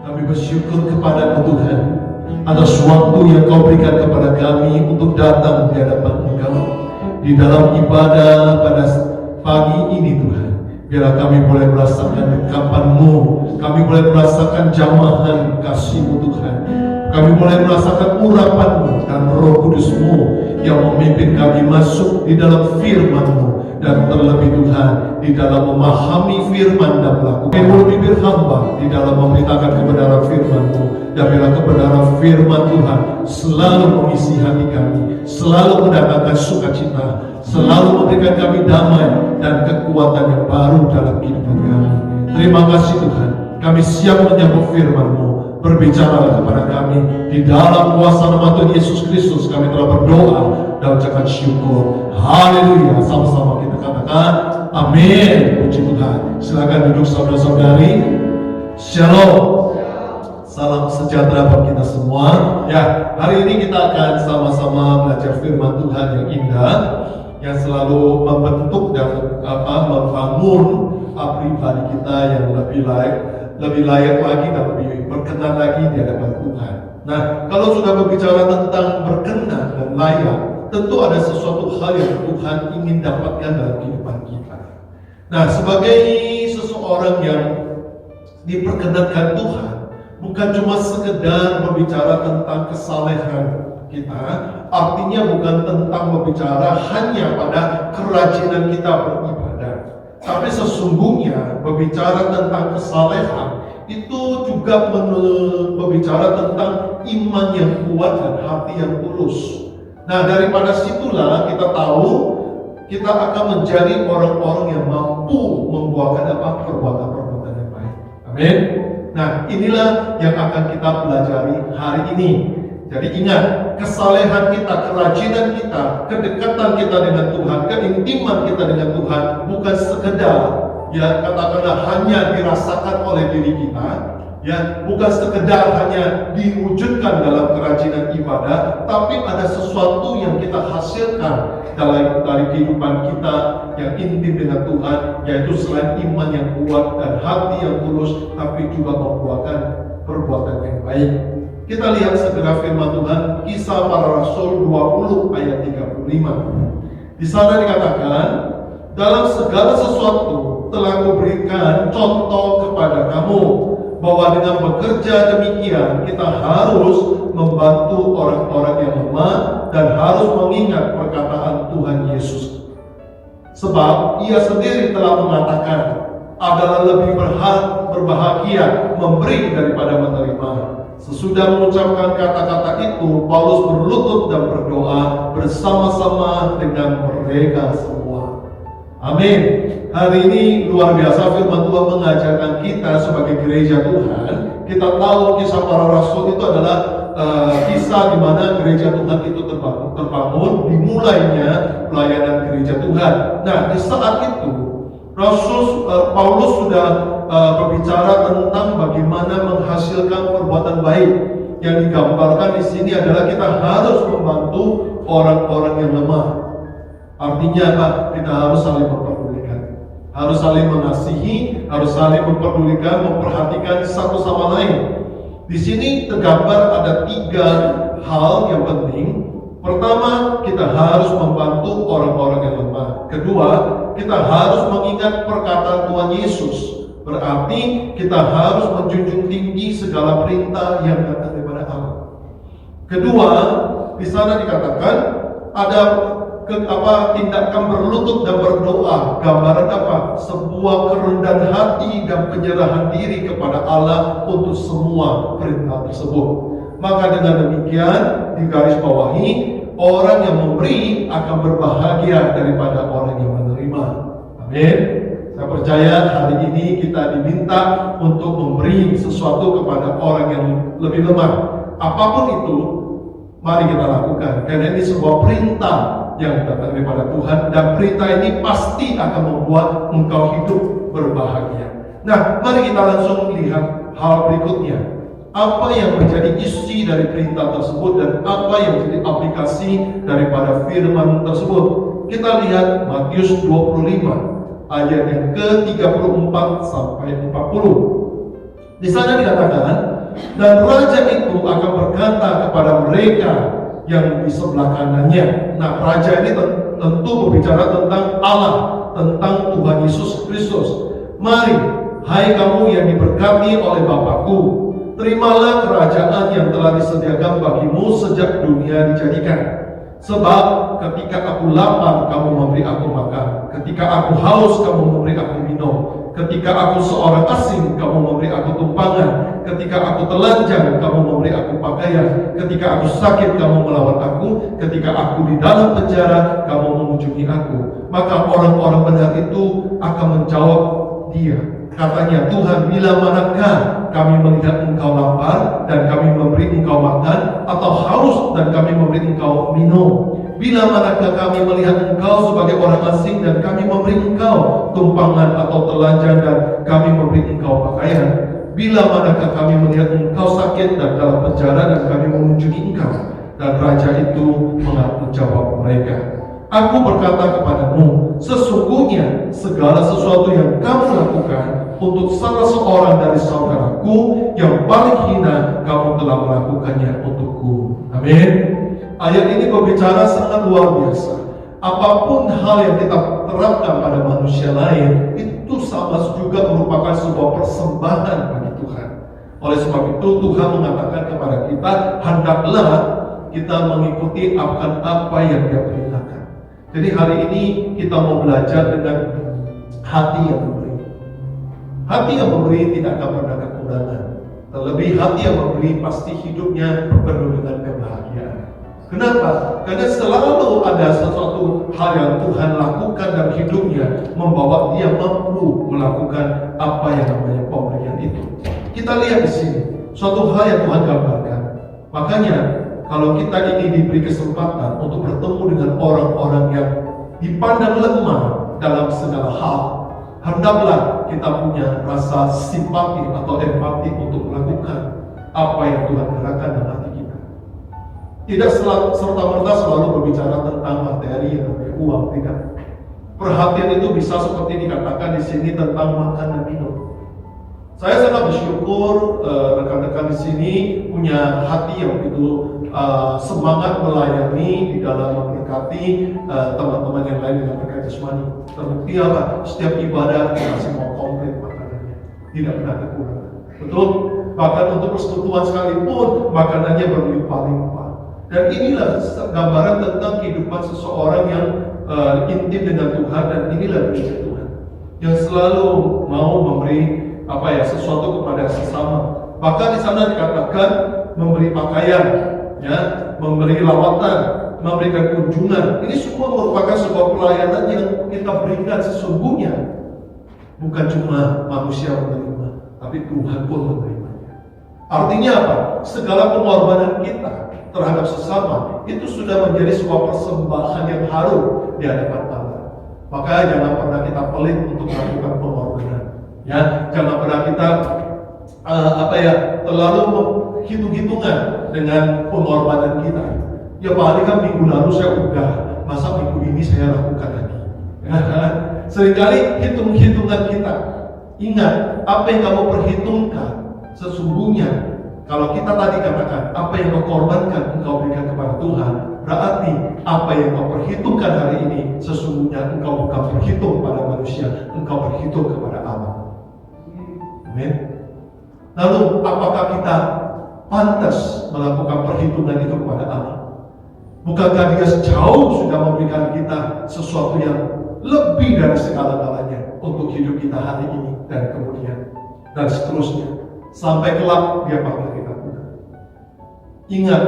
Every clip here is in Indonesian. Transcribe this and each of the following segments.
Kami bersyukur kepada Tuhan atas waktu yang Kau berikan kepada kami untuk datang di hadapan Engkau di dalam ibadah pada pagi ini Tuhan. Biarlah kami boleh merasakan dekapan-Mu, kami boleh merasakan jamahan kasih-Mu Tuhan. Kami boleh merasakan urapan-Mu dan Roh Kudus-Mu yang memimpin kami masuk di dalam firman-Mu. Dan terlebih Tuhan, di dalam memahami firman dan melakukan mulut bibir hamba di dalam memberitakan kebenaran firman-Mu. Dan biarlah kebenaran firman Tuhan selalu mengisi hati kami, selalu mendatangkan sukacita, selalu memberikan kami damai dan kekuatan yang baru dalam kehidupan kami. Terima kasih Tuhan, kami siap menyambut firman-Mu. Berbicaralah kepada kami di dalam kuasa nama Tuhan Yesus Kristus. Kami telah berdoa dan ucapkan syukur. Haleluya. Sama-sama kita katakan amin. Puji Tuhan. Silakan duduk saudara-saudari. Shalom. Salam sejahtera buat kita semua. Ya, hari ini kita akan sama-sama belajar firman Tuhan yang indah, yang selalu membentuk dan membangun pribadi kita yang lebih layak lagi dan lebih berkenan lagi di hadapan Tuhan. Nah, kalau sudah berbicara tentang berkenan dan layak, tentu ada sesuatu hal yang Tuhan ingin dapatkan dalam kehidupan kita. Nah, sebagai seseorang yang diperkenankan Tuhan, bukan cuma sekedar berbicara tentang kesalehan kita, artinya bukan tentang berbicara hanya pada kerajinan kita beribadah. Tapi sesungguhnya berbicara tentang kesalehan itu juga berbicara tentang iman yang kuat dan hati yang tulus. Nah, daripada situlah kita tahu kita akan menjadi orang-orang yang mampu membuahkan perbuatan-perbuatan yang baik. Amin. Nah, inilah yang akan kita pelajari hari ini. Jadi ingat, kesalehan kita, kerajinan kita, kedekatan kita dengan Tuhan, keintiman kita dengan Tuhan bukan sekedar ya katakanlah hanya dirasakan oleh diri kita, ya bukan sekedar hanya diwujudkan dalam kerajinan ibadah, tapi ada sesuatu yang kita hasilkan dari kehidupan kita yang intim dengan Tuhan, yaitu selain iman yang kuat dan hati yang tulus, tapi juga membuahkan perbuatan yang baik. Kita lihat segera firman Tuhan, Kisah Para Rasul 20 ayat 35. Di sana dikatakan, dalam segala sesuatu telah kuberikan contoh kepada kamu, bahwa dengan bekerja demikian kita harus membantu orang-orang yang lemah dan harus mengingat perkataan Tuhan Yesus. Sebab ia sendiri telah mengatakan, adalah lebih berbahagia memberi daripada menerima. Sesudah mengucapkan kata-kata itu, Paulus berlutut dan berdoa bersama-sama dengan mereka semua. Amin. Hari ini luar biasa firman Tuhan mengajarkan kita sebagai gereja Tuhan. Kita tahu Kisah Para Rasul itu adalah kisah di mana gereja Tuhan itu terbangun, dimulainya pelayanan gereja Tuhan. Nah, di saat itu Paulus sudah berbicara tentang bagaimana menghasilkan perbuatan baik. Yang digambarkan di sini adalah kita harus membantu orang-orang yang lemah. Artinya apa? Kita harus saling memperdulikan, harus saling mengasihi, harus saling memperdulikan, memperhatikan satu sama lain. Di sini tergambar ada 3 hal yang penting. Pertama, kita harus membantu orang-orang yang lemah. Kedua, kita harus mengingat perkataan Tuhan Yesus. Berarti kita harus menjunjung tinggi segala perintah yang datang daripada Allah. Kedua, di sana dikatakan ada tindakan berlutut dan berdoa. Gambaran apa? Sebuah kerendahan hati dan penyerahan diri kepada Allah untuk semua perintah tersebut. Maka dengan demikian digarisbawahi, orang yang memberi akan berbahagia daripada orang yang menerima. Amin. Saya percaya hari ini kita diminta untuk memberi sesuatu kepada orang yang lebih lemah. Apapun itu, mari kita lakukan. Karena ini sebuah perintah yang datang daripada Tuhan, dan perintah ini pasti akan membuat engkau hidup berbahagia. Nah, mari kita langsung lihat hal berikutnya. Apa yang menjadi isi dari perintah tersebut dan apa yang menjadi aplikasi daripada firman tersebut. Kita lihat Matius 25 ayat yang ke-34 sampai 40. Di sana dikatakan, dan raja itu akan berkata kepada mereka yang di sebelah kanannya. Nah, raja ini tentu berbicara tentang Allah, tentang Tuhan Yesus Kristus. Mari, hai kamu yang diberkati oleh Bapakku, terimalah kerajaan yang telah disediakan bagimu sejak dunia dijadikan. Sebab ketika aku lapar, kamu memberi aku makan. Ketika aku haus, kamu memberi aku minum. Ketika aku seorang asing, kamu memberi aku tumpangan. Ketika aku telanjang, kamu memberi aku pakaian. Ketika aku sakit, kamu melawat aku. Ketika aku di dalam penjara, kamu mengunjungi aku. Maka orang-orang benar itu akan menjawab dia. Katanya, Tuhan, bila manakah kami melihat engkau lapar dan kami memberi engkau makan, atau haus dan kami memberi engkau minum? Bila manakah kami melihat engkau sebagai orang asing dan kami memberi engkau tumpangan atau telanjang dan kami memberi engkau pakaian? Bila manakah kami melihat engkau sakit dan dalam penjara dan kami mengunjungi engkau? Dan raja itu menjawab mereka, aku berkata kepadamu, sesungguhnya segala sesuatu yang kamu lakukan untuk salah seorang dari saudaraku yang paling hina, kamu telah melakukannya untukku. Amin. Ayat ini berbicara sangat luar biasa. Apapun hal yang kita terapkan pada manusia lain, itu sama juga merupakan sebuah persembahan bagi Tuhan. Oleh sebab itu Tuhan mengatakan kepada kita, hendaklah kita mengikuti akan apa yang Dia perintahkan. Jadi hari ini kita mau belajar dengan hati yang memberi. Hati yang memberi tidak akan pernah kekurangan. Terlebih hati yang memberi pasti hidupnya penuh dengan kebahagiaan. Kenapa? Karena selalu ada sesuatu hal yang Tuhan lakukan dalam hidupnya, membawa dia mampu melakukan apa yang namanya pemberian itu. Kita lihat di sini suatu hal yang Tuhan gambarkan. Makanya kalau kita ini diberi kesempatan untuk bertemu dengan orang-orang yang dipandang lemah dalam segala hal, hendaklah kita punya rasa simpati atau empati untuk melakukan apa yang Tuhan gerakan dalam hati kita. Tidak serta-merta selalu berbicara tentang materi atau uang, tidak. Perhatian itu bisa seperti dikatakan di sini tentang makan dan minum. Saya sangat bersyukur rekan-rekan di sini punya hati yang begitu semangat melayani di dalam memberkati teman-teman yang lain dengan berkat jasmani. Terbukti apa? Setiap ibadah kita masih mau komplit makanannya, tidak pernah kekurangan. Betul? Bahkan untuk persekutuan sekalipun makanannya berlimpah-limpah. Dan inilah gambaran tentang kehidupan seseorang yang intim dengan Tuhan, dan inilah gereja Tuhan yang selalu mau memberi sesuatu kepada sesama. Bahkan di sana dikatakan memberi pakaian, ya, memberi lawatan, memberikan kunjungan. Ini semua merupakan sebuah pelayanan yang kita berikan sesungguhnya. Bukan cuma manusia menerima, tapi Tuhan pun menerimanya. Artinya apa? Segala pengorbanan kita terhadap sesama itu sudah menjadi sebuah persembahan yang harum di hadapan Allah. Maka jangan pernah kita pelit untuk melakukan pengorbanan. Ya, jangan pernah kita terlalu hitung-hitungan dengan pengorbanan kita. Ya paling kan minggu lalu saya udah, masa minggu ini saya lakukan lagi. Ya kan? Seringkali hitung-hitungan kita. Ingat, apa yang kamu perhitungkan sesungguhnya, kalau kita tadi katakan apa yang kau korbankan engkau berikan kepada Tuhan, berarti apa yang kau perhitungkan hari ini sesungguhnya engkau bukan berhitung pada manusia, engkau berhitung kepada Allah. Amin. Lalu apakah kita pantas melakukan perhitungan itu kepada Allah? Bukankah Dia jauh sudah memberikan kita sesuatu yang lebih dari segala-galanya untuk hidup kita hari ini dan kemudian dan seterusnya sampai kelak Dia panggil kita pulang. Ingat,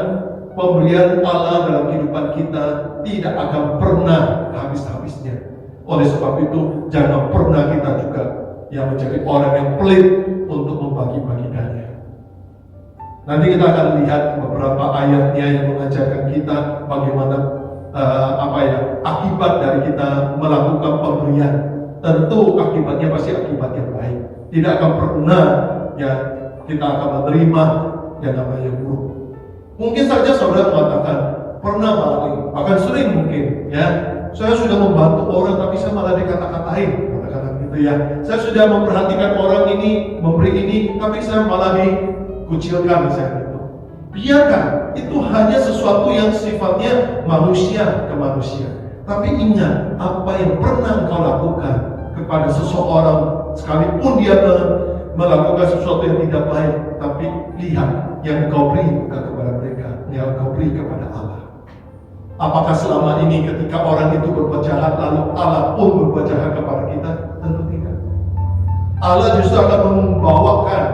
pemberian Allah dalam kehidupan kita tidak akan pernah habis-habisnya. Oleh sebab itu jangan pernah kita juga yang menjadi orang yang pelit untuk membagi-bagikannya. Nanti kita akan lihat beberapa ayatnya yang mengajarkan kita bagaimana akibat dari kita melakukan pemberian. Tentu akibatnya pasti akibat yang baik. Tidak akan pernah ya kita akan menerima yang namanya buruk. Mungkin saja saudara mengatakan pernah maling, bahkan sering mungkin ya. Saya sudah membantu orang tapi saya malah dikata-katain, kata-kata kita. gitu ya. Saya sudah memperhatikan orang ini, memberi ini, tapi saya malah dikucilkan misalnya gitu. Biarkan, itu hanya sesuatu yang sifatnya manusia ke manusia. Tapi ingat, apa yang pernah engkau lakukan kepada seseorang, sekalipun dia melakukan sesuatu yang tidak baik, tapi lihat yang engkau beri bukan kepada mereka, yang engkau beri kepada Allah. Apakah selama ini ketika orang itu berbuat jahat, lalu Allah pun berbuat jahat kepada kita? Tentu tidak. Allah justru akan membawakan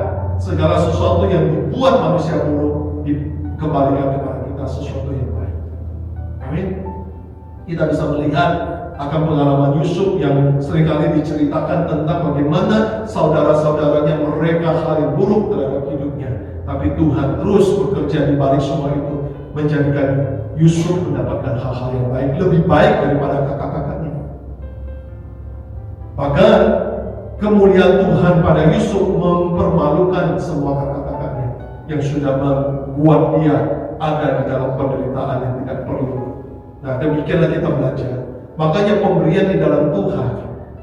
segala sesuatu yang dibuat manusia buruk, dikembalikan kepada kita sesuatu yang baik. Amin. Kita bisa melihat akan pengalaman Yusuf yang seringkali diceritakan tentang bagaimana saudara-saudaranya mereka hal yang buruk terhadap hidupnya. Tapi Tuhan terus bekerja di balik semua itu, menjadikan Yusuf mendapatkan hal-hal yang baik, lebih baik daripada kakak-kakaknya. Bahkan kemuliaan Tuhan pada Yusuf mempermalukan semua kakak-kakaknya yang sudah membuat dia ada di dalam penderitaan yang tidak perlu. Nah, demikianlah kita belajar. Makanya pemberian di dalam Tuhan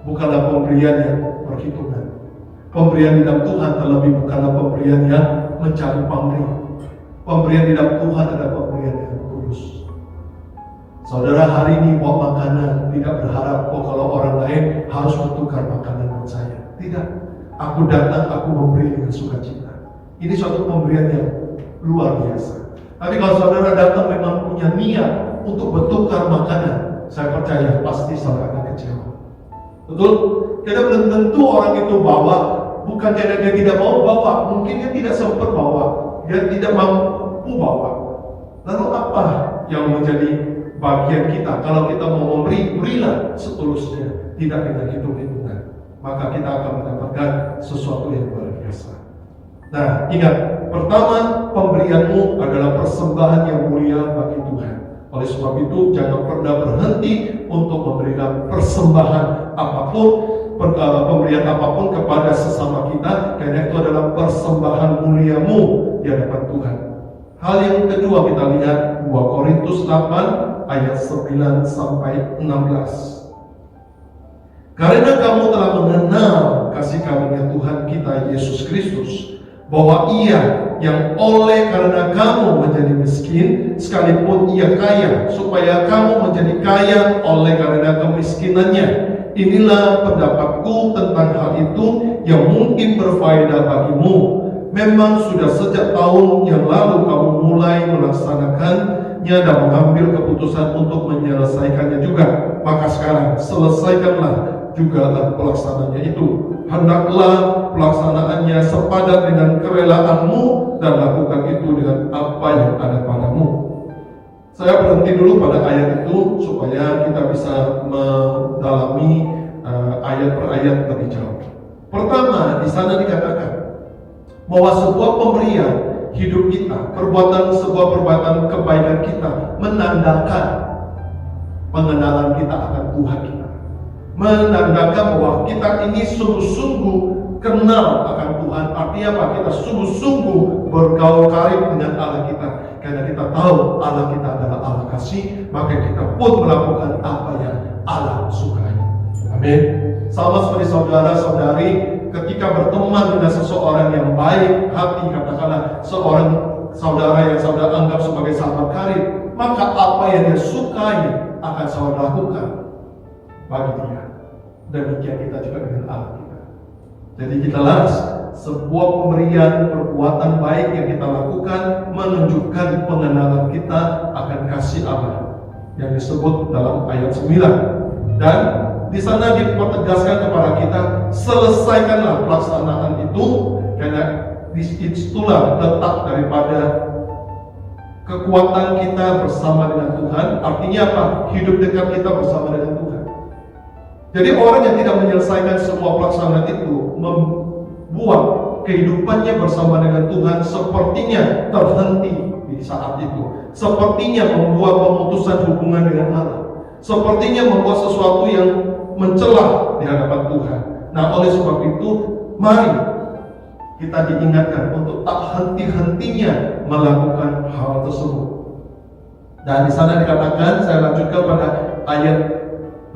bukanlah pemberian yang perhitungan. Pemberian di dalam Tuhan terlebih bukanlah pemberian yang mencari pamrih. Pemberian di dalam Tuhan adalah pemberian yang tulus. Saudara hari ini bawa makanan, tidak berharap kalau orang lain harus bertukar makanan dengan saya. Tidak. Aku datang, aku memberi dengan sukacita. Ini suatu pemberian yang luar biasa. Tapi kalau saudara datang memang punya niat untuk bertukar makanan, saya percaya pasti saudara akan kecewa. Betul? Kita belum tentu orang itu bawa, bukan karena dia tidak mau bawa, mungkin dia tidak sempat bawa, dia tidak mampu bawa. Lalu apa yang menjadi bagian kita? Kalau kita mau memberi, berilah setulusnya, tidak dengan hitung-hitungan. Maka kita akan mendapatkan sesuatu yang luar biasa. Nah, ingat, pertama, pemberianmu adalah persembahan yang mulia bagi Tuhan. Oleh sebab itu, jangan pernah berhenti untuk memberikan persembahan apapun, pemberian apapun kepada sesama kita, karena itu adalah persembahan muliamu di hadapan Tuhan. Hal yang kedua kita lihat 2 Korintus 8 ayat 9 sampai 16. Karena kamu telah mengenal kasih karunia Tuhan kita Yesus Kristus, bahwa Ia yang oleh karena kamu menjadi miskin, sekalipun Ia kaya, supaya kamu menjadi kaya oleh karena kemiskinannya. Inilah pendapatku tentang hal itu yang mungkin berfaedah bagimu. Memang sudah sejak tahun yang lalu kamu mulai melaksanakannya dan mengambil keputusan untuk menyelesaikannya juga. Maka sekarang selesaikanlah juga pelaksanaannya itu. Hendaklah pelaksanaannya sepadan dengan kerelaanmu dan lakukan itu dengan apa yang ada padamu. Saya berhenti dulu pada ayat itu supaya kita bisa mendalami ayat per ayat lebih jauh. Pertama, di sana dikatakan bahwa sebuah pemberian hidup kita, sebuah perbuatan kebaikan kita menandakan pengenalan kita akan Tuhan kita. Menandakan bahwa kita ini sungguh-sungguh kenal akan Tuhan. Artinya apa? Kita sungguh-sungguh bergaul karib dengan Allah kita. Karena kita tahu Allah kita adalah Allah kasih, maka kita pun melakukan apa yang Allah sukai. Amin. Sama seperti saudara-saudari, ketika berteman dengan seseorang yang baik hati, katakanlah seorang saudara yang saudara anggap sebagai sahabat karib, maka apa yang dia sukai akan saudara lakukan bagi dia. Demikian kita juga dengan Allah kita. Jadi kita lihat sebuah pemberian perbuatan baik yang kita lakukan menunjukkan pengenalan kita akan kasih Allah yang disebut dalam ayat 9. Dan di sana dipertegaskan kepada kita, selesaikanlah pelaksanaan itu, karena itulah letak daripada kekuatan kita bersama dengan Tuhan. Artinya apa? Hidup dekat kita bersama dengan Tuhan. Jadi orang yang tidak menyelesaikan semua pelaksanaan itu membuat kehidupannya bersama dengan Tuhan sepertinya terhenti di saat itu. Sepertinya membuat pemutusan hubungan dengan Allah. Sepertinya membuat sesuatu yang mencelah di hadapan Tuhan. Nah, oleh sebab itu, mari kita diingatkan untuk tak henti-hentinya melakukan hal tersebut. Dan di sana dikatakan, saya lanjutkan pada ayat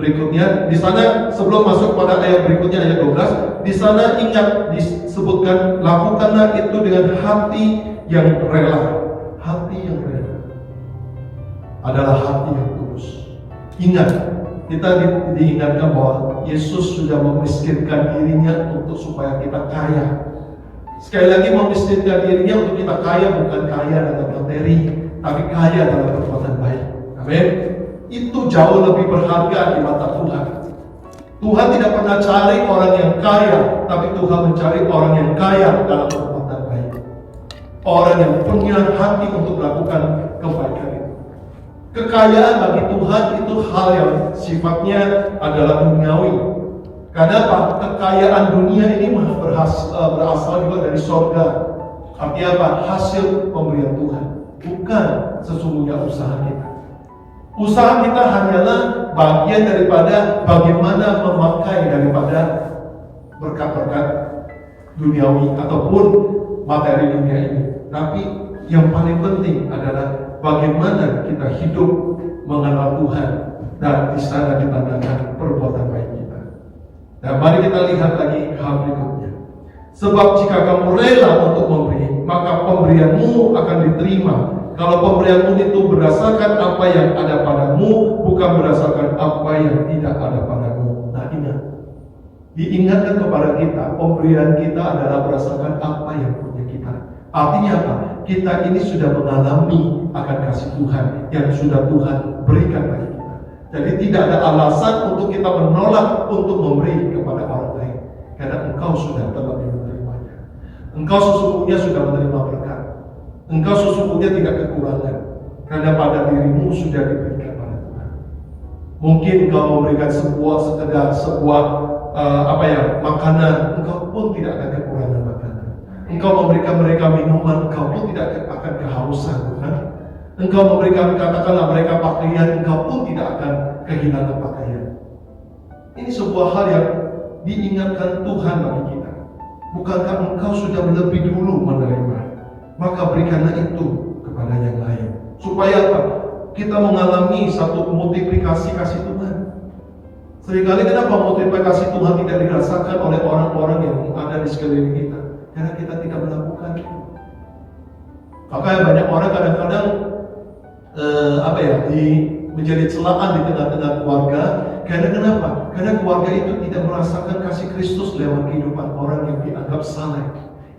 Berikutnya, di sana sebelum masuk pada ayat berikutnya, ayat 12, di sana ingat disebutkan, lakukanlah itu dengan hati yang rela. Hati yang rela adalah hati yang tulus. Ingat, kita diingatkan bahwa Yesus sudah memiskinkan dirinya untuk supaya kita kaya. Sekali lagi, memiskinkan dirinya untuk kita kaya, bukan kaya dalam materi, tapi kaya dalam perbuatan baik. Amin. Itu jauh lebih berharga di mata Tuhan. Tuhan tidak pernah cari orang yang kaya, tapi Tuhan mencari orang yang kaya dalam perbuatan baik. Orang yang punya hati untuk melakukan kebaikan itu. Kekayaan bagi Tuhan itu hal yang sifatnya adalah duniawi. Karena apa? Kekayaan dunia ini berasal juga dari surga. Artinya apa? Hasil pemberian Tuhan, bukan sesungguhnya usaha kita. Usaha kita hanyalah bagian daripada bagaimana memakai daripada berkat-berkat duniawi ataupun materi dunia ini. Tapi yang paling penting adalah bagaimana kita hidup mengenal Tuhan, dan di sana ditandakan perbuatan baik kita. Dan mari kita lihat lagi hal berikutnya. Sebab jika kamu rela untuk memberi, maka pemberianmu akan diterima. Kalau pemberianmu itu berdasarkan apa yang ada padamu, bukan berdasarkan apa yang tidak ada padamu. Nah, ingat, diingatkan kepada kita, pemberian kita adalah berdasarkan apa yang punya kita. Artinya apa? Kita ini sudah mengalami akan kasih Tuhan yang sudah Tuhan berikan bagi kita. Jadi tidak ada alasan untuk kita menolak untuk memberi kepada orang lain, karena engkau sudah terlebih menerimanya. Engkau sesungguhnya sudah menerima berkat. Engkau sesungguhnya tidak kekurangan, karena pada dirimu sudah diberikan pada Tuhan. Mungkin engkau memberikan sebuah makanan, engkau pun tidak akan kekurangan makanan. Engkau memberikan mereka minuman, engkau pun tidak akan kehausan, bukan? Engkau memberikan, katakanlah, mereka pakaian, engkau pun tidak akan kehilangan pakaian. Ini sebuah hal yang diingatkan Tuhan bagi kita. Bukankah engkau sudah lebih dulu menerima? Maka berikanlah itu kepada yang lain. Supaya apa? Kita mengalami satu multiplikasi kasih Tuhan. Seringkali kenapa multiplikasi Tuhan tidak dirasakan oleh orang-orang yang ada di sekeliling kita? Karena kita tidak melakukan itu. Maka banyak orang kadang-kadang menjadi celaan di tengah-tengah keluarga. Karena kenapa? Karena keluarga itu tidak merasakan kasih Kristus lewat kehidupan orang yang dianggap saleh,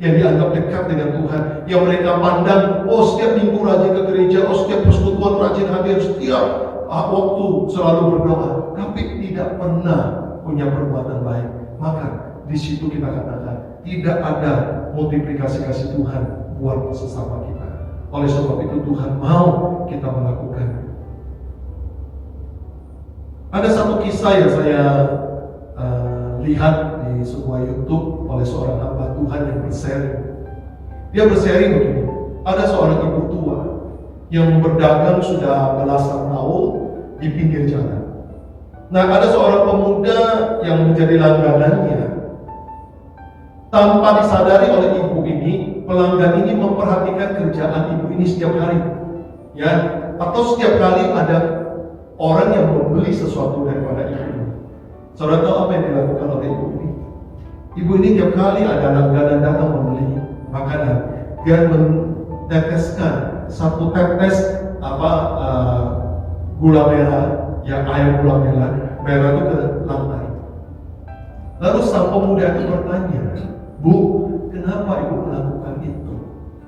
yang dianggap dekat dengan Tuhan, yang mereka pandang, oh setiap minggu rajin ke gereja, oh setiap persekutuan rajin hadir, setiap waktu selalu berdoa, tapi tidak pernah punya perbuatan baik. Maka di situ kita katakan tidak ada multiplikasi kasih Tuhan buat sesama kita. Oleh sebab itu Tuhan mau kita melakukan. Ada satu kisah yang saya lihat di sebuah YouTube oleh seorang hamba Tuhan yang bersharing. Dia bersharing begini. Ada seorang ibu tua yang berdagang sudah belasan tahun di pinggir jalan. Nah, ada seorang pemuda yang menjadi langganannya. Tanpa disadari oleh ibu ini, pelanggan ini memperhatikan kerjaan ibu ini setiap hari, ya, atau setiap kali ada orang yang membeli sesuatu daripada ibu ini. Saudara tahu apa yang dilakukan oleh ibu ini? Ibu ini tiap kali ada langganan datang membeli makanan, dia meneteskan satu tetes gula merah, yang air gula merah itu ke lantai. Lalu sang pemuda itu bertanya, Bu, kenapa ibu melakukan itu?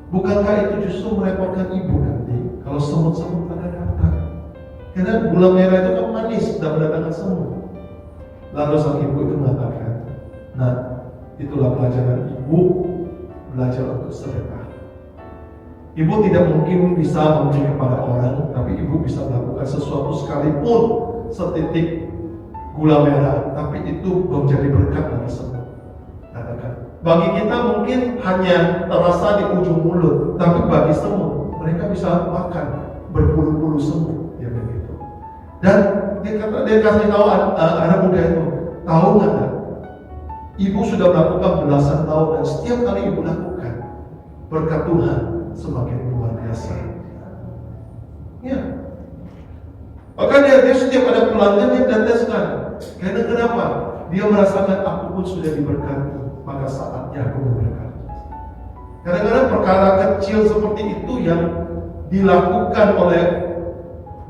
Bukankah itu justru merepotkan ibu nanti kalau semut-semut pada datang? Karena gula merah itu kan manis dan mendatangkan semut. Lalu sang ibu itu mengatakan, nah, itulah pelajaran ibu, belajar untuk sedekah. Ibu tidak mungkin bisa memberi kepada orang, tapi ibu bisa melakukan sesuatu sekalipun setitik gula merah, tapi itu menjadi berkat bagi semua. Katakan, bagi kita mungkin hanya terasa di ujung mulut, tapi bagi semua mereka bisa makan berpuluh-puluh semut, ya begitu. Dan dia kasih tahu anak muda itu, tahu nggak? Ibu sudah melakukan belasan tahun dan setiap kali ibu lakukan, berkat Tuhan semakin luar biasa. Ya, Makanya dia setiap ada pelanggan dia teteskan. Karena kenapa? Dia merasakan aku pun sudah diberkati, maka saatnya aku memberkati. Kadang-kadang perkara kecil seperti itu yang dilakukan oleh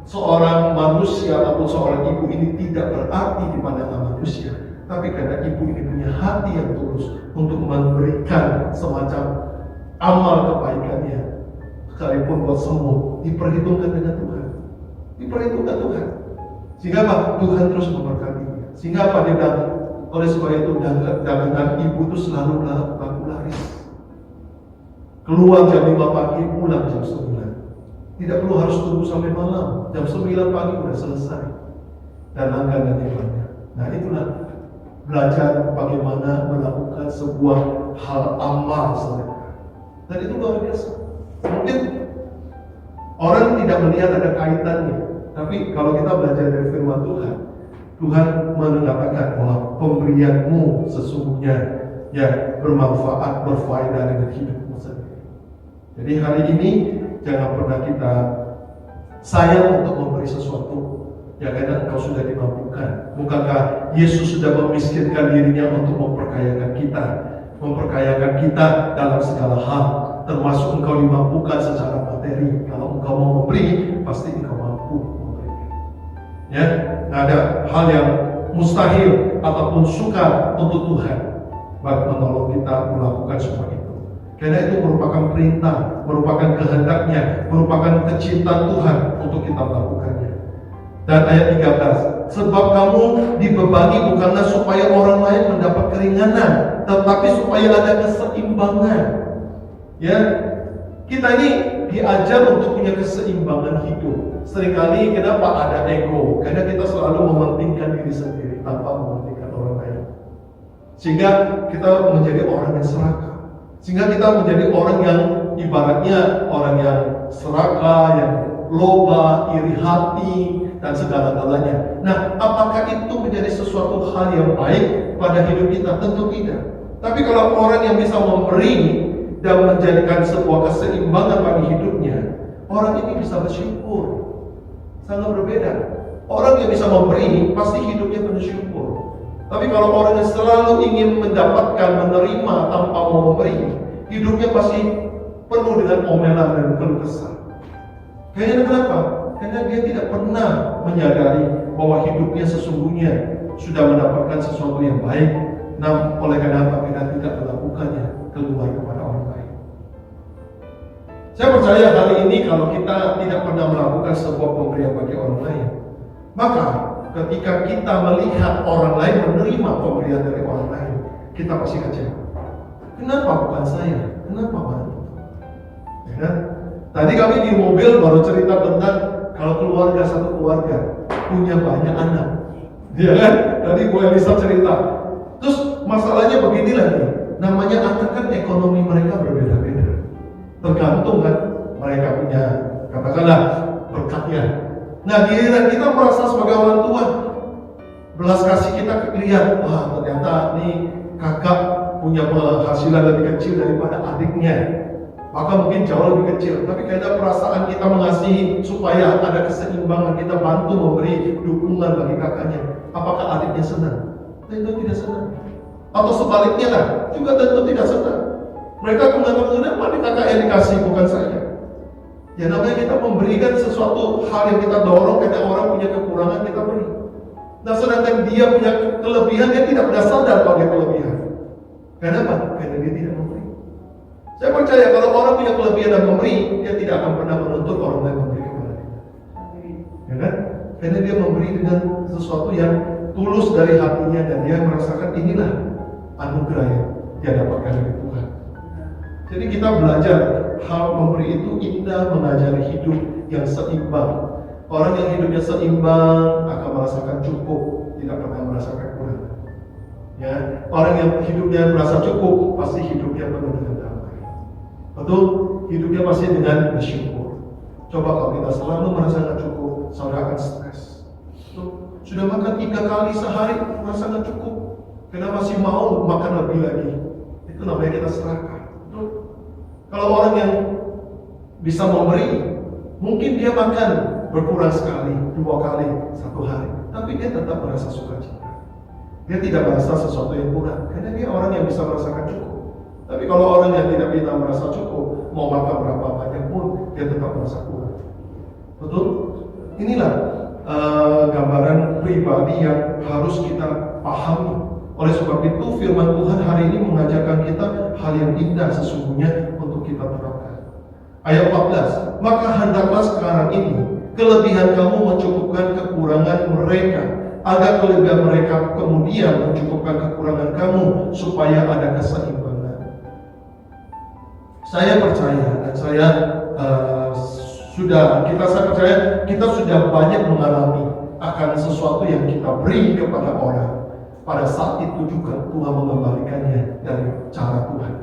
seorang manusia ataupun seorang ibu ini tidak berarti di pandangan manusia. Tapi karena ibu ini punya hati yang tulus untuk memberikan semacam amal kebaikannya, sekalipun buat semua, diperhitungkan dengan Tuhan. Diperhitungkan Tuhan. Sehingga apa? Tuhan terus memberkati dia. Sehingga apa dia bilang? Oleh sebab itu dagangan ibu itu selalu laku laris. Keluar jam 5 pagi, pulang jam 9. Tidak perlu harus tunggu sampai malam. Jam 9 pagi sudah selesai. Dan langganan yang banyak. Nah itulah belajar bagaimana melakukan sebuah hal amal sedekah. Dan itu luar biasa. Mungkin orang tidak melihat ada kaitannya. Tapi kalau kita belajar dari firman Tuhan, Tuhan mengatakan bahwa pemberianmu sesungguhnya ya bermanfaat, berfaedah dengan hidupmu sendiri. Jadi hari ini jangan pernah kita sayang untuk memberi sesuatu ya karena engkau sudah dimampukan. Bukankah Yesus sudah memiskinkan dirinya untuk memperkayakan kita dalam segala hal, termasuk engkau dimampukan secara materi. Kalau engkau mau memberi, pasti engkau mampu memberikan. Ya, nggak ada hal yang mustahil ataupun sukar untuk Tuhan bagi menolong kita melakukan semua itu. Karena itu merupakan perintah, merupakan kehendaknya, merupakan kecintaan Tuhan untuk kita melakukannya. Dan ayat 13, sebab kamu dibebani bukanlah supaya orang lain mendapat keringanan, tetapi supaya ada keseimbangan. Ya, kita ini diajar untuk punya keseimbangan hidup. Seringkali kenapa ada ego? Karena kita selalu mementingkan diri sendiri tanpa mementingkan orang lain. Sehingga kita menjadi orang yang serakah. Sehingga kita menjadi orang yang ibaratnya orang yang serakah, yang loba, iri hati, dan segala-galanya. Nah, apakah itu menjadi sesuatu hal yang baik pada hidup kita? Tentu tidak. Tapi kalau orang yang bisa memberi dan menjadikan sebuah keseimbangan bagi hidupnya, orang ini bisa bersyukur. Sangat berbeda. Orang yang bisa memberi pasti hidupnya penuh syukur. Tapi kalau orang yang selalu ingin mendapatkan, menerima tanpa mau memberi, hidupnya pasti penuh dengan omelan dan keluh kesah. Karena kenapa? Karena dia tidak pernah menyadari bahwa hidupnya sesungguhnya sudah mendapatkan sesuatu yang baik. Nah, oleh karena apa kita tidak melakukannya keluar kepada orang lain. Saya percaya hari ini kalau kita tidak pernah melakukan sebuah pemberian bagi orang lain, maka ketika kita melihat orang lain menerima pemberian dari orang lain, kita pasti kecewa. Kenapa bukan saya? Kenapa bukan? Ya kan? Tadi kami di mobil baru cerita tentang kalau satu keluarga punya banyak anak, ya kan? Tadi Bu Elisa cerita. Terus masalahnya beginilah nih, namanya anak kan ekonomi mereka berbeda-beda. Tergantung kan mereka punya katakanlah berkatnya. Nah, giliran kita merasa sebagai orang tua, belas kasih kita lihat, wah ternyata nih kakak punya penghasilan lebih kecil daripada adiknya, maka mungkin jauh lebih kecil. Tapi karena perasaan kita mengasihi supaya ada keseimbangan, kita bantu memberi dukungan bagi kakaknya. Apakah adiknya senang? Tentu tidak senang. Atau sebaliknya lah, juga tentu tidak senang. Mereka mengatakan, kenapa kakak yang dikasih bukan saya? Ya namanya kita memberikan sesuatu hal yang kita dorong karena orang punya kekurangan kita beri. Nah sedangkan dia punya kelebihan, dia tidak pernah sadar kalau dia kelebihan. Kenapa? Karena dia tidak memberi. Saya percaya kalau orang punya kelebihan dan memberi, dia tidak akan pernah menuntut orang lain memberi kepada dia. Ya kan? Karena dia memberi dengan sesuatu yang tulus dari hatinya dan dia merasakan inilah anugerah yang dia dapatkan dari Tuhan. Jadi kita belajar hal memberi itu indah, mengajari hidup yang seimbang. Orang yang hidupnya seimbang akan merasakan cukup, tidak pernah merasakan kurang. Ya, orang yang hidupnya merasa cukup pasti hidupnya penuh dengan damai. Betul? Hidupnya pasti dengan bersyukur. Coba kalau kita selalu merasa nggak cukup, saudara akan stres. Sudah makan 3 kali sehari, merasa nggak cukup. Karena masih mau makan lebih lagi. Itu namanya kita serakah. Kalau orang yang bisa memberi, mungkin dia makan berkurang sekali, 2 kali, 1 hari, tapi dia tetap merasa sukacita. Dia tidak merasa sesuatu yang kurang, karena dia orang yang bisa merasakan cukup. Tapi kalau orang yang tidak bisa merasa cukup, mau makan berapa banyak pun, dia tetap merasa kurang. Betul? Inilah gambaran pribadi yang harus kita pahami. Oleh sebab itu, firman Tuhan hari ini mengajarkan kita hal yang indah sesungguhnya untuk kita terapkan. Ayat 14, maka hendaklah sekarang ini kelebihan kamu mencukupkan kekurangan mereka, agar kelebihan mereka kemudian mencukupkan kekurangan kamu, supaya ada keseimbangan. Saya percaya dan saya percaya kita sudah banyak mengalami akan sesuatu yang kita beri kepada orang. Pada saat itu juga Tuhan mengembalikannya dari cara Tuhan.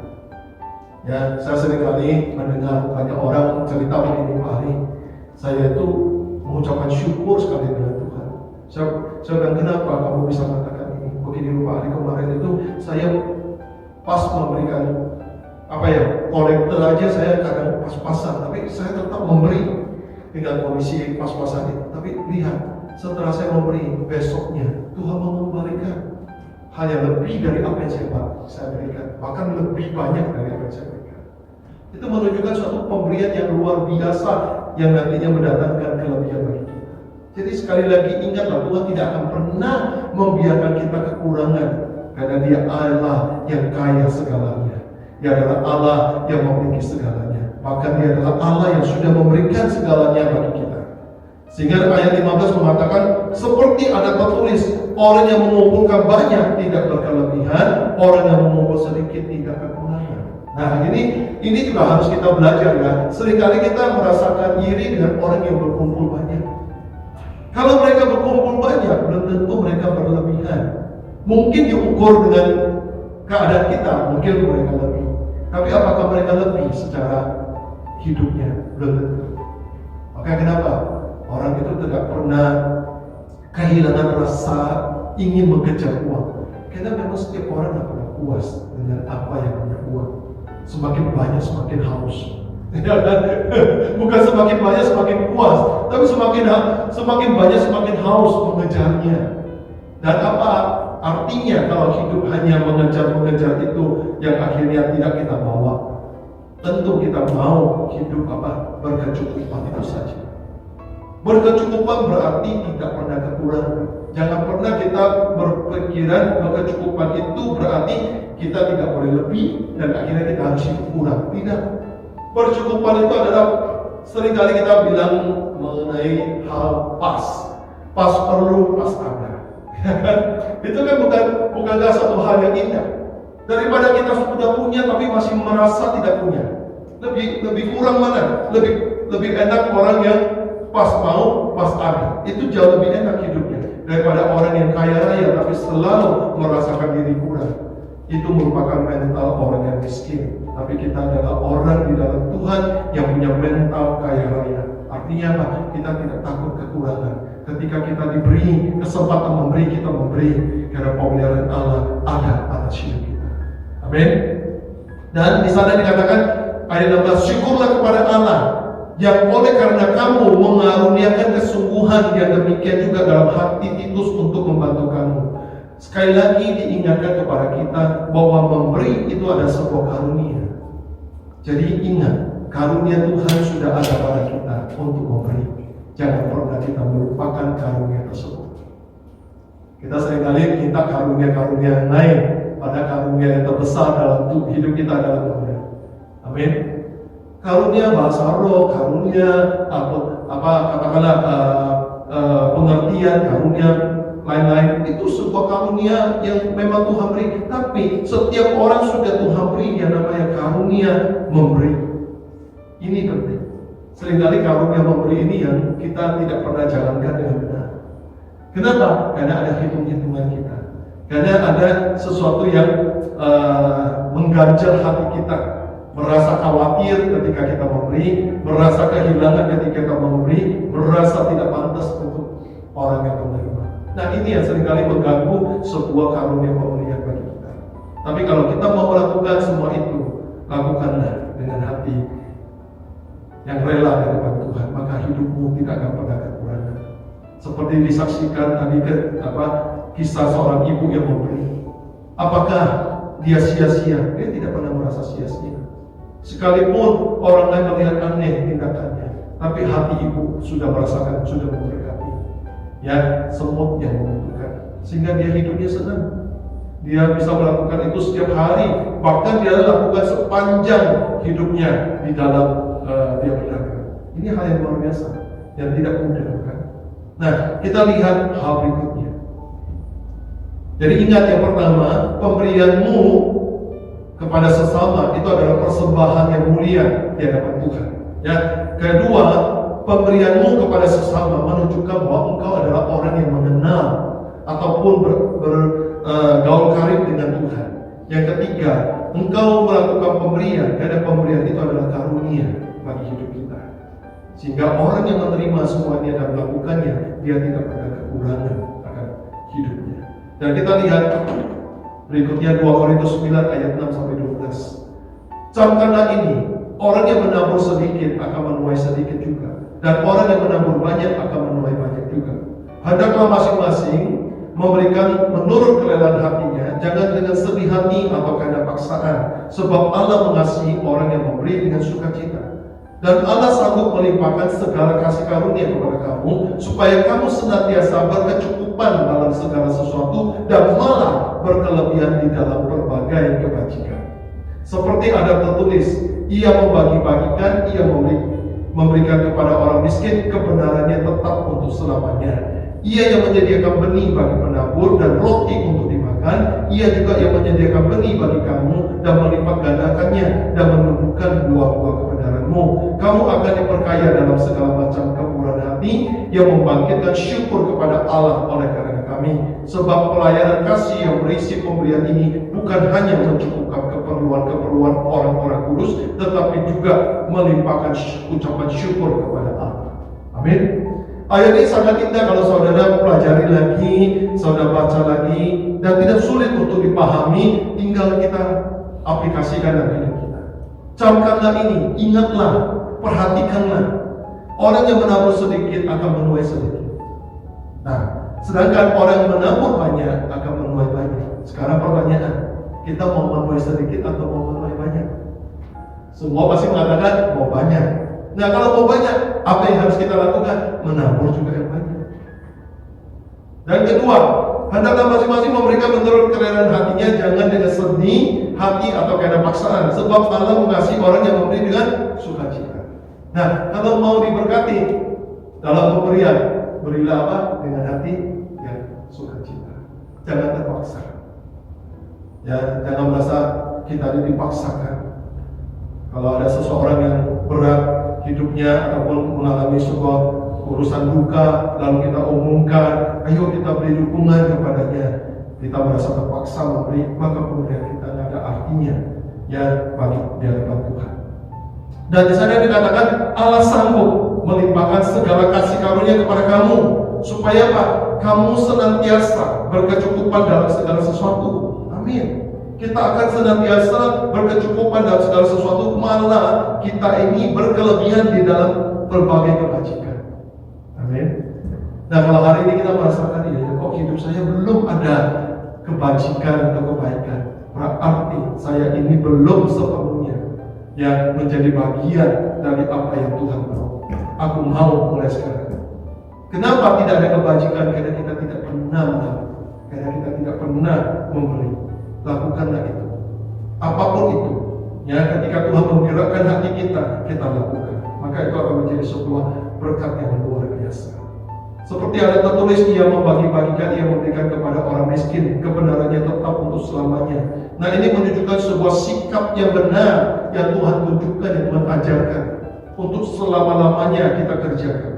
Ya, saya seringkali mendengar banyak orang cerita begini, Pak Ari, saya itu mengucapkan syukur sekali dengan Tuhan. Saya bilang, kenapa kamu bisa mengatakan ini? Begini Pak Ari, kemarin itu saya pas memberikan kolektor aja saya kadang pas-pasan, tapi saya tetap memberi dengan kondisi pas-pasan itu. Tapi lihat, setelah saya memberi, besoknya Tuhan mengembalikan hal yang lebih dari apa yang saya berikan, bahkan lebih banyak dari apa yang saya berikan. Itu menunjukkan suatu pemberian yang luar biasa yang nantinya mendatangkan kelebihan bagi kita. Jadi sekali lagi ingatlah, Tuhan tidak akan pernah membiarkan kita kekurangan, karena Dia Allah yang kaya segalanya. Dia adalah Allah yang memiliki segalanya. Bahkan Dia adalah Allah yang sudah memberikan segalanya bagi kita. Sehingga ayat 15 mengatakan, seperti ada tertulis, orang yang mengumpulkan banyak tidak berkelebihan, orang yang mengumpul sedikit tidak kekurangan. Nah, ini juga harus kita belajar ya. Seringkali kita merasakan iri dengan orang yang berkumpul banyak. Kalau mereka berkumpul banyak, belum tentu mereka berlebihan. Mungkin diukur dengan keadaan kita, mungkin mereka lebih. Tapi apakah mereka lebih secara hidupnya? Belum tentu. Maka kenapa? Orang itu tidak pernah kehilangan rasa ingin mengejar uang. Karena memang setiap orang tidak pernah puas dengan apa yang punya uang. Semakin banyak semakin haus. Bukan semakin banyak semakin puas, tapi semakin banyak semakin haus mengejarnya. Dan apa artinya kalau hidup hanya mengejar itu yang akhirnya tidak kita bawa? Tentu kita mau hidup berkecukupan itu saja. Berkecukupan berarti tidak pernah kekurangan. Jangan pernah kita berpikiran berkecukupan itu berarti kita tidak boleh lebih dan akhirnya kita harus hidup kurang. Tidak. Berkecukupan itu adalah seringkali kita bilang mengenai hal pas. Pas perlu, pas ada. Itu kan bukanlah satu hal yang indah. Daripada kita sudah punya tapi masih merasa tidak punya. Lebih kurang mana? Lebih enak orang yang pas mau, pas ada. Itu jauh lebih enak hidupnya daripada orang yang kaya raya tapi selalu merasakan diri kurang. Itu merupakan mental orang yang miskin. Tapi kita adalah orang di dalam Tuhan yang punya mental kaya raya. Artinya apa? Kita tidak takut kekurangan. Ketika kita diberi kesempatan memberi, kita memberi karena pemeliharaan Allah ada atas hidup kita. Amin. Dan di sana dikatakan ayat 16, syukurlah kepada Allah yang oleh karena kamu mengaruniakan kesungguhan yang demikian juga dalam hati Titus untuk membantu kamu. Sekali lagi diingatkan kepada kita bahwa memberi itu ada sebuah karunia. Jadi ingat, karunia Tuhan sudah ada pada kita untuk memberi. Jangan pernah kita melupakan karunia tersebut. Kita seringkali minta karunia-karunia yang lain, pada karunia yang terbesar dalam hidup kita adalah Tuhan. Amin. Karunia bahasa roh, karunia pengertian, karunia lain-lain itu sebuah karunia yang memang Tuhan beri. Tapi setiap orang sudah Tuhan beri yang namanya karunia memberi. Ini penting. Seringkali karunia memberi ini yang kita tidak pernah jalankan dengan benar. Kenapa? Karena ada hitung-hitungan kita. Karena ada sesuatu yang mengganjal hati kita. Merasa khawatir ketika kita memberi, merasa kehilangan ketika kita memberi, merasa tidak pantas untuk orang yang menerima. Nah, ini yang seringkali mengganggu sebuah karunia pemberian bagi kita. Tapi kalau kita mau melakukan semua itu, lakukanlah dengan hati yang rela dari Tuhan, maka hidupmu tidak akan pernah kekurangan. Seperti disaksikan tadi kisah seorang ibu yang memberi. Apakah dia sia-sia? Dia tidak pernah merasa sia-sia. Sekalipun orang lain melihat aneh tindakannya, tapi hati ibu sudah merasakan, sudah memberkati. Ya, semut yang membutuhkan, sehingga dia hidupnya senang. Dia bisa melakukan itu setiap hari, bahkan dia lakukan sepanjang hidupnya di dalam dia berdagang. Ini hal yang luar biasa, yang tidak mudah, kan? Nah, kita lihat hal berikutnya. Jadi ingat, yang pertama, pemberianmu kepada sesama itu adalah persembahan yang mulia di hadapan Tuhan. Ya, kedua, pemberianmu kepada sesama menunjukkan bahwa engkau adalah orang yang mengenal ataupun bergaul karib dengan Tuhan. Yang ketiga, engkau melakukan pemberian, karena pemberian itu adalah karunia bagi hidup kita. Sehingga orang yang menerima semuanya dan melakukannya, dia tidak pernah kekurangan akan hidupnya. Dan kita lihat berikutnya 2 Korintus 9 ayat 6-12. Camkanlah ini, orang yang menabur sedikit akan menuai sedikit juga, dan orang yang menabur banyak akan menuai banyak juga. Hendaklah masing-masing memberikan menurut kerelaan hatinya, jangan dengan sedih hati atau karena paksaan, sebab Allah mengasihi orang yang memberi dengan sukacita. Dan Allah sanggup melimpahkan segala kasih karunia kepada kamu, supaya kamu senantiasa berkecukupan dalam segala sesuatu dan malah berkelebihan di dalam berbagai kebajikan. Seperti ada tertulis, ia membagi-bagikan, ia memberikan kepada orang miskin, kebenarannya tetap untuk selamanya. Ia yang menyediakan benih bagi penabur dan roti untuk dimakan, ia juga yang menyediakan benih bagi kamu dan melipat gandakannya dan menumbuhkan buah-buah kebenaranmu. Kamu akan diperkaya dalam segala macam kemurahan hati yang membangkitkan syukur kepada Allah oleh karena kami. Sebab pelayanan kasih yang berisi pemberian ini bukan hanya mencukupkan keperluan-keperluan orang-orang kudus, tetapi juga melimpahkan ucapan syukur kepada Allah. Amin. Ayat ini sangat indah kalau saudara pelajari lagi, saudara baca lagi, dan tidak sulit untuk dipahami, tinggal kita aplikasikan dalam hidup kita. Camkanlah ini, ingatlah, perhatikanlah. Orang yang menabur sedikit akan menuai sedikit. Nah, sedangkan orang yang menabur banyak akan menuai banyak. Sekarang pertanyaan, kita mau menuai sedikit atau mau menuai banyak? Semua pasti mengatakan mau banyak. Nah, kalau mau banyak, apa yang harus kita lakukan? Menabur juga yang banyak. Dan kedua, hendaklah masing-masing memberikan menurut kerelaan hatinya, jangan dengan sedih hati atau karena paksaan, sebab Allah mengasihi orang yang memberi dengan sukacita. Nah, kalau mau diberkati dalam pemberian, berilah apa? Dengan hati yang sukacita. Jangan terpaksa. Ya, jangan merasa kita dipaksakan. Kalau ada seseorang yang berat hidupnya ataupun mengalami sebuah urusan duka, lalu kita umumkan, ayo kita beri dukungan kepadanya, kita merasa terpaksa memberi, maka pemberian kita tidak ada artinya ya bagi di hadapan Tuhan. Dan di sana dikatakan Allah sanggup melimpahkan segala kasih karunia kepada kamu, supaya apa? Kamu senantiasa berkecukupan dalam segala sesuatu. Amin. Kita akan senantiasa berkecukupan dalam segala sesuatu, malah kita ini berkelebihan di dalam berbagai kebajikan. Amin. Nah, kalau hari ini kita merasakan ya, kok hidup saya belum ada kebajikan atau kebaikan, berarti saya ini belum sepenuhnya yang menjadi bagian dari apa yang Tuhan mau. Aku mau mulai sekarang. Kenapa tidak ada kebajikan? Karena kita tidak pernah menabur, karena kita tidak pernah memberi. Lakukanlah itu, apapun itu. Ya, ketika Tuhan menggerakkan hati kita, kita lakukan. Maka itu akan menjadi sebuah berkat yang luar biasa. Seperti ada tertulis, ia membagi-bagikan, ia memberikan kepada orang miskin, kebenarannya tetap untuk selamanya. Nah, ini menunjukkan sebuah sikap yang benar yang Tuhan tunjukkan, yang Tuhan ajarkan untuk selama-lamanya kita kerjakan.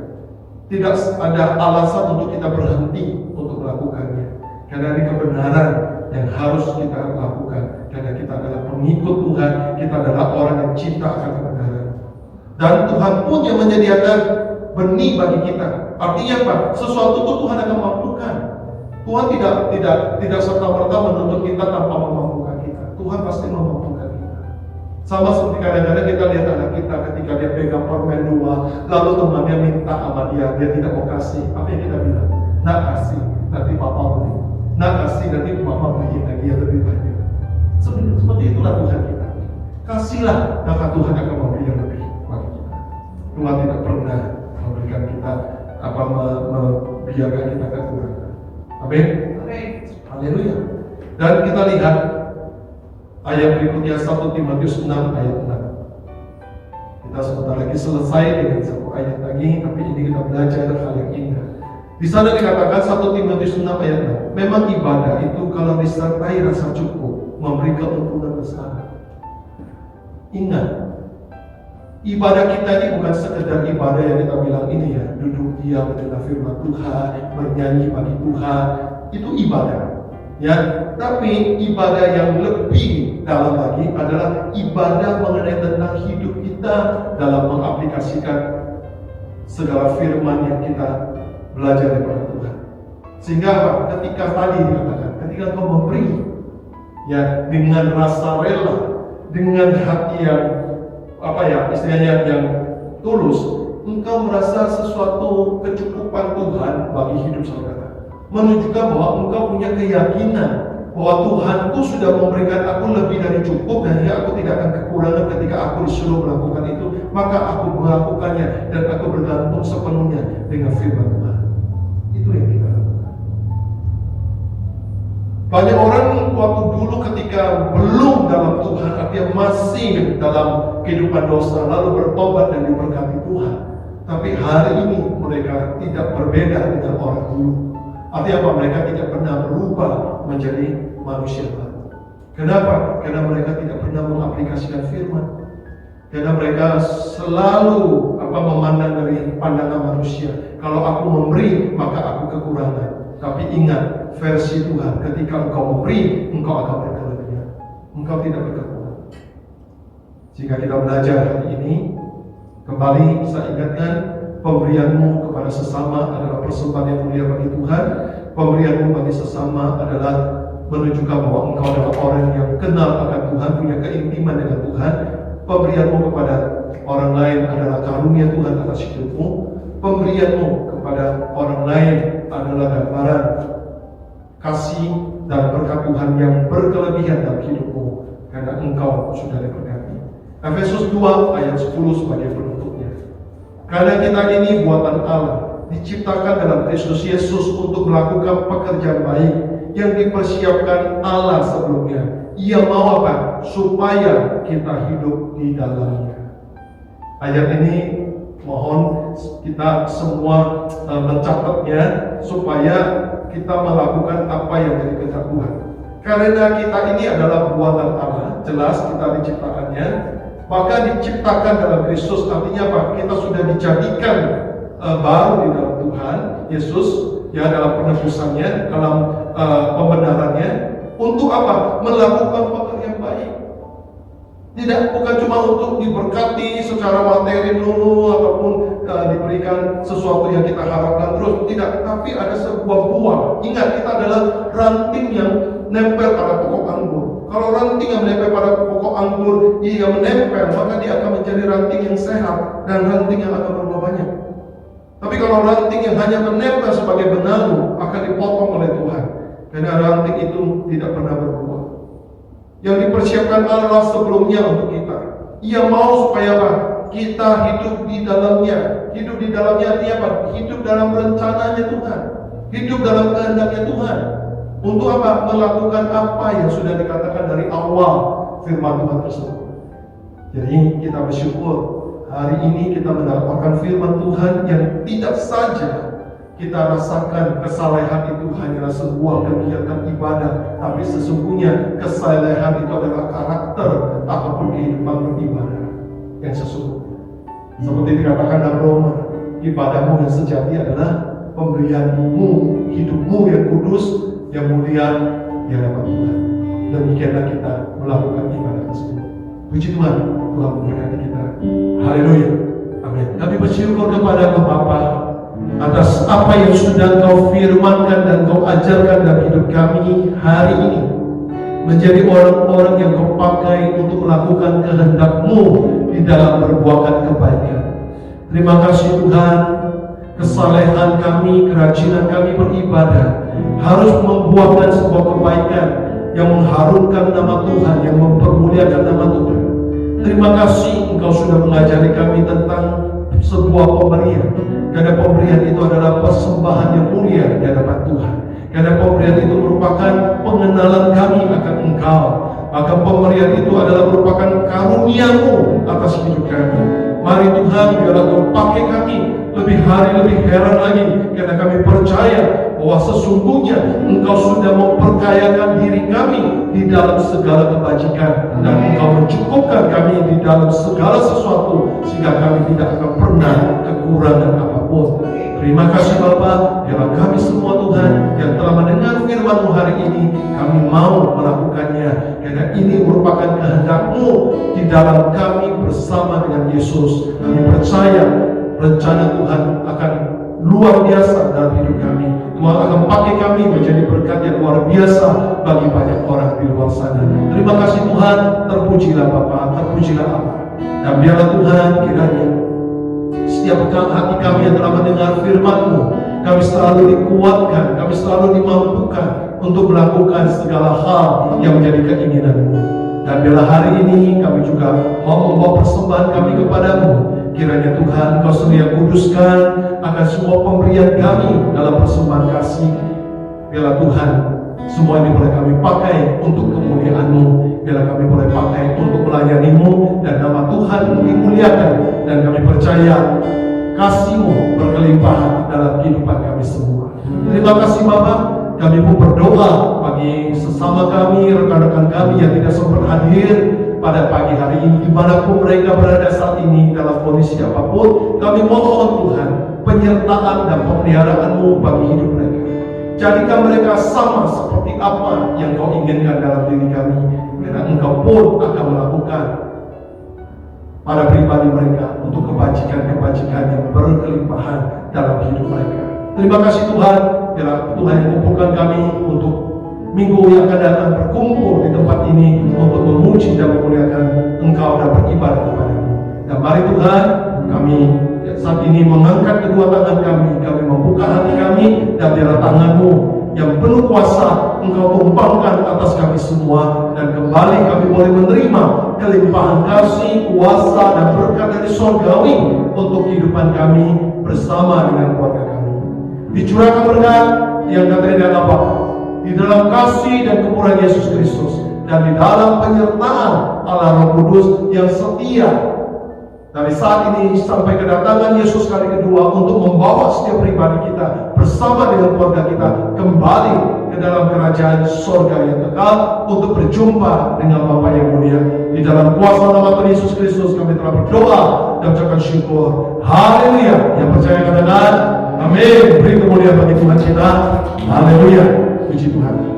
Tidak ada alasan untuk kita berhenti untuk melakukannya, karena ini kebenaran yang harus kita lakukan, karena kita adalah pengikut Tuhan, kita adalah orang yang cinta akan kebenaran. Dan Tuhan pun yang menyediakan benih bagi kita. Artinya apa? Sesuatu itu Tuhan akan mampukan. Tuhan tidak serta-merta menuntut kita tanpa memampukan kita. Tuhan pasti memampukan kita. Sama seperti kadang-kadang kita lihat anak kita ketika dia pegang permen 2, lalu temannya minta sama dia tidak mau kasih. Apa yang kita bilang? Nak kasih, nanti papa beli. Nak kasih, nanti papa beli lagi yang lebih banyak. Seperti itulah Tuhan kita. Kasihlah, maka Tuhan akan memberi yang lebih bagi kita. Tuhan tidak pernah memberikan kita membiarkan kita kekurangan. Amin. Haleluya. Dan kita lihat ayat berikutnya 1 Timotius 6 ayat 6. Kita sebentar lagi selesai dengan satu ayat lagi, tapi ini kita belajar hal yang indah. Di sana dikatakan 1 Timotius 6 ayat 6. Memang ibadah itu kalau disertai rasa cukup memberi keuntungan besar. Ingat, ibadah kita ini bukan sekedar ibadah yang kita bilang ini ya, duduk diam mendengar firman Tuhan, bernyanyi bagi Tuhan, itu ibadah. Ya, tapi ibadah yang lebih dalam lagi adalah ibadah mengenai tentang hidup kita dalam mengaplikasikan segala firman yang kita belajar daripada Tuhan. Sehingga ketika tadi dikatakan, ketika kau memberi ya dengan rasa rela, dengan hati yang istilahnya yang tulus, engkau merasa sesuatu kecukupan Tuhan bagi hidup saudara. Menunjukkan bahwa engkau punya keyakinan bahwa Tuhanku sudah memberikan aku lebih dari cukup, dan aku tidak akan kekurangan ketika aku disuruh melakukan itu, maka aku melakukannya dan aku bergantung sepenuhnya dengan firman Tuhan. Itu yang kita lakukan. Banyak orang waktu dulu ketika belum dalam Tuhan, artinya masih dalam kehidupan dosa, lalu bertobat dan diberkati Tuhan. Tapi hari ini mereka tidak berbeda dengan orang dulu. Artinya apa? Mereka tidak pernah berubah menjadi manusia baru. Kenapa? Karena mereka tidak pernah mengaplikasikan firman. Karena mereka selalu memandang dari pandangan manusia. Kalau aku memberi, maka aku kekurangan. Tapi ingat, versi Tuhan, ketika engkau memberi, engkau akan berkelebihan. Engkau tidak berkekurangan. Jika kita belajar hari ini, kembali saya ingatkan, pemberianmu kepada sesama adalah persembahan yang mulia bagi Tuhan. Pemberianmu bagi sesama adalah menunjukkan bahwa engkau adalah orang yang kenal akan Tuhan, punya keintiman dengan Tuhan. Pemberianmu kepada orang lain adalah karunia Tuhan atas hidupmu. Pemberianmu kepada orang lain adalah gambaran kasih dan berkat Tuhan yang berkelebihan dalam hidupmu, karena engkau sudah diberkati. Efesus 2 ayat 10 sebagai penutupnya. Karena kita ini buatan Allah, diciptakan dalam Kristus Yesus untuk melakukan pekerjaan baik yang dipersiapkan Allah sebelumnya. Ia mau apa? Supaya kita hidup di dalamnya. Ayat ini mohon kita semua mencatatnya supaya kita melakukan apa yang menjadi kehendak Tuhan. Karena kita ini adalah buatan Allah, jelas kita diciptakannya. Maka diciptakan dalam Kristus, artinya apa? Kita sudah dijadikan baru di dalam Tuhan Yesus, ya, dalam penebusannya, dalam pembenarannya. Untuk apa? Melakukan pekerjaan baik. Bukan cuma untuk diberkati secara materi dulu, ataupun diberikan sesuatu yang kita harapkan terus, tidak. Tapi ada sebuah buah. Ingat, kita adalah ranting yang nempel pada pokok anggur. Kalau ranting yang menempel pada pokok anggur, ia menempel, maka dia akan menjadi ranting yang sehat dan ranting yang akan berbuah banyak. Tapi kalau ranting yang hanya menempel sebagai benalu, akan dipotong oleh Tuhan, karena ranting itu tidak pernah berbuah. Yang dipersiapkan Allah sebelumnya untuk kita. Ia mau supaya apa? Kita hidup di dalamnya. Hidup di dalamnya artinya apa? Hidup dalam rencananya Tuhan, hidup dalam kehendaknya Tuhan. Untuk apa? Melakukan apa yang sudah dikatakan dari awal firman Tuhan tersebut. Jadi kita bersyukur hari ini kita mendapatkan firman Tuhan yang tidak saja kita rasakan kesalehan itu hanyalah sebuah kegiatan ibadah, tapi sesungguhnya kesalehan itu adalah karakter ataupun kehidupan beribadah yang sesungguhnya. Seperti dikatakan dalam Roma, ibadahmu yang sejati adalah pemberianmu, hidupmu yang kudus, yang mulia di hadapan Tuhan. Demikianlah kita melakukan ibadah tersebut. Puji Tuhan, Tuhan memberkati kita. Haleluya. Amin. Kami bersyukur kepada Bapa atas apa yang sudah Kau firmankan dan Kau ajarkan dalam hidup kami hari ini, menjadi orang-orang yang Kau pakai untuk melakukan kehendak kehendak-Mu di dalam perbuatan kebaikan. Terima kasih Tuhan, kesalehan kami, kerajinan kami beribadah harus membuahkan sebuah kebaikan yang mengharumkan nama Tuhan, yang mempermuliakan nama Tuhan. Terima kasih Engkau sudah mengajari kami tentang sebuah pemberian, karena pemberian itu adalah persembahan yang mulia di hadapan Tuhan. Karena pemberian itu merupakan pengenalan kami akan Engkau. Maka pemberian itu adalah merupakan karunia-Mu atas hidup kami. Mari Tuhan, biarlah Kau pakai kami lebih hari lebih heran lagi, karena kami percaya bahwa sesungguhnya Engkau sudah memperkayakan diri kami di dalam segala kebajikan, dan Engkau mencukupkan kami di dalam segala sesuatu, sehingga kami tidak akan pernah kekurangan apapun. Terima kasih Bapa, biarlah kami semua Tuhan yang telah mendengar firman-Mu hari ini, kami mau melakukannya, karena ini merupakan kehendak-Mu di dalam kami bersama dengan Yesus. Kami percaya rencana Tuhan akan luar biasa dalam hidup kami. Tuhan akan pakai kami menjadi berkat yang luar biasa bagi banyak orang di luar sana. Terima kasih Tuhan, terpujilah Bapa, terpujilah Allah. Dan biarlah Tuhan kiranya setiap hati kami yang telah mendengar firman-Mu, kami selalu dikuatkan, kami selalu dimampukan untuk melakukan segala hal yang menjadi keinginan-Mu. Dan biarlah hari ini kami juga mau membawa persembahan kami kepadamu. Kiranya Tuhan Kau sendiri kuduskan akan semua pemberian kami dalam persembahan kasih. Biarlah Tuhan semua ini boleh kami pakai untuk kemuliaan-Mu. Biarlah kami boleh pakai untuk melayani-Mu, dan nama Tuhan dimuliakan. Dan kami percaya kasih-Mu berkelimpahan dalam kehidupan kami semua. Terima kasih Bapak. Kami pun berdoa bagi sesama kami, rekan-rekan kami yang tidak sempat hadir pada pagi hari ini, dimanapun mereka berada saat ini dalam kondisi apapun. Kami mohon Tuhan penyertaan dan pemeliharaan-Mu bagi hidup mereka. Jadikan mereka sama seperti apa yang Kau inginkan dalam diri kami, karena Engkau pun akan melakukan pada pribadi mereka untuk kebajikan-kebajikan yang berkelimpahan dalam hidup mereka. Terima kasih Tuhan, biarlah Tuhan yang kumpulkan kami untuk minggu yang akan datang berkumpul di tempat ini untuk memuji dan memuliakan Engkau dan beribadah kepada-Mu. Dan mari Tuhan, kami saat ini mengangkat kedua tangan kami membuka hati kami, dan biarlah tangan-Mu yang penuh kuasa Engkau tumpangkan atas kami semua, dan kembali kami boleh menerima kelimpahan kasih, kuasa, dan berkat dari surgawi untuk kehidupan kami bersama dengan keluarga kami. Dicurahkan berkat yang katanya Bapa, di dalam kasih dan kemurahan Yesus Kristus, dan di dalam penyertaan Allah Roh Kudus yang setia dari saat ini sampai kedatangan Yesus kali kedua, untuk membawa setiap pribadi kita bersama dengan keluarga kita kembali ke dalam kerajaan surga yang kekal, untuk berjumpa dengan Bapa yang mulia. Di dalam kuasa nama Tuhan Yesus Kristus kami telah berdoa dan ucapkan syukur. Haleluya. Yang percaya katakan amin. Beri kemuliaan bagi Tuhan kita. Haleluya. Puji Tuhan.